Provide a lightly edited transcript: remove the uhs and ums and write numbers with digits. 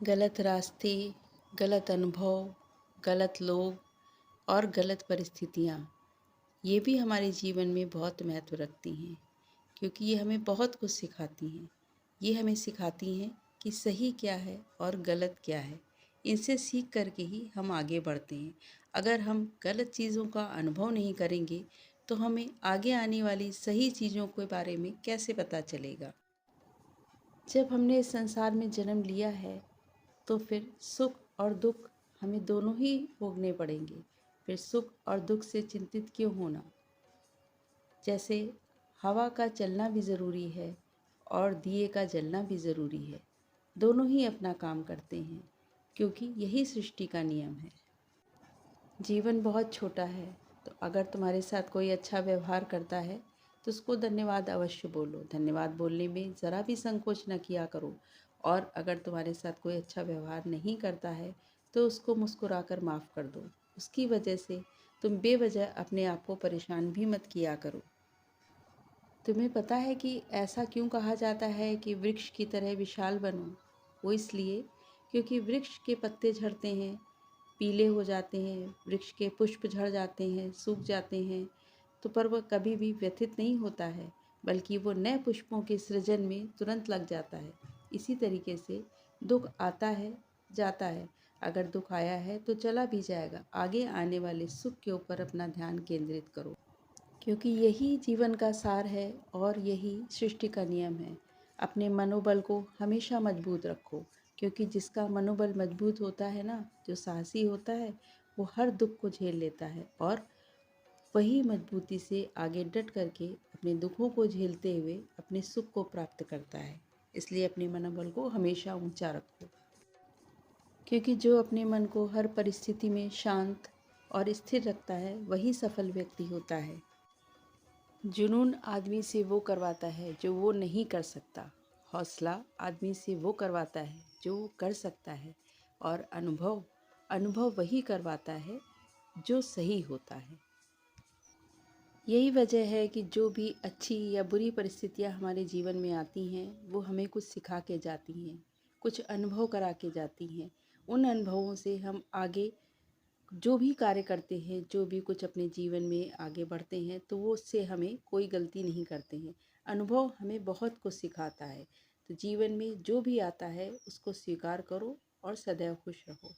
गलत रास्ते, गलत अनुभव, गलत लोग और गलत परिस्थितियाँ, ये भी हमारे जीवन में बहुत महत्व रखती हैं, क्योंकि ये हमें बहुत कुछ सिखाती हैं। ये हमें सिखाती हैं कि सही क्या है और गलत क्या है। इनसे सीख करके ही हम आगे बढ़ते हैं। अगर हम गलत चीज़ों का अनुभव नहीं करेंगे, तो हमें आगे आने वाली सही चीज़ों के बारे में कैसे पता चलेगा। जब हमने इस संसार में जन्म लिया है, तो फिर सुख और दुख हमें दोनों ही भोगने पड़ेंगे। फिर सुख और दुख से चिंतित क्यों होना। जैसे हवा का चलना भी ज़रूरी है और दिए का जलना भी ज़रूरी है। दोनों ही अपना काम करते हैं, क्योंकि यही सृष्टि का नियम है। जीवन बहुत छोटा है, तो अगर तुम्हारे साथ कोई अच्छा व्यवहार करता है तो उसको धन्यवाद अवश्य बोलो। धन्यवाद बोलने में ज़रा भी संकोच न किया करो। और अगर तुम्हारे साथ कोई अच्छा व्यवहार नहीं करता है तो उसको मुस्कुराकर माफ़ कर दो। उसकी वजह से तुम बेवजह अपने आप को परेशान भी मत किया करो। तुम्हें पता है कि ऐसा क्यों कहा जाता है कि वृक्ष की तरह विशाल बनो? वो इसलिए क्योंकि वृक्ष के पत्ते झड़ते हैं, पीले हो जाते हैं, वृक्ष के पुष्प झड़ जाते हैं, सूख जाते हैं, तो पर वह कभी भी व्यथित नहीं होता है, बल्कि वो नए पुष्पों के सृजन में तुरंत लग जाता है। इसी तरीके से दुख आता है, जाता है। अगर दुख आया है तो चला भी जाएगा। आगे आने वाले सुख के ऊपर अपना ध्यान केंद्रित करो, क्योंकि यही जीवन का सार है और यही सृष्टि का नियम है। अपने मनोबल को हमेशा मजबूत रखो, क्योंकि जिसका मनोबल मजबूत होता है ना, जो साहसी होता है, वो हर दुख को झेल लेता है और वही मजबूती से आगे डट करके अपने दुखों को झेलते हुए अपने सुख को प्राप्त करता है। इसलिए अपने मनोबल को हमेशा ऊंचा रखो, क्योंकि जो अपने मन को हर परिस्थिति में शांत और स्थिर रखता है, वही सफल व्यक्ति होता है। जुनून आदमी से वो करवाता है जो वो नहीं कर सकता। हौसला आदमी से वो करवाता है जो वो कर सकता है। और अनुभव अनुभव वही करवाता है जो सही होता है। यही वजह है कि जो भी अच्छी या बुरी परिस्थितियाँ हमारे जीवन में आती हैं, वो हमें कुछ सिखा के जाती हैं, कुछ अनुभव करा के जाती हैं। उन अनुभवों से हम आगे जो भी कार्य करते हैं, जो भी कुछ अपने जीवन में आगे बढ़ते हैं, तो वो उससे हमें कोई गलती नहीं करते हैं। अनुभव हमें बहुत कुछ सिखाता है। तो जीवन में जो भी आता है उसको स्वीकार करो और सदैव खुश रहो।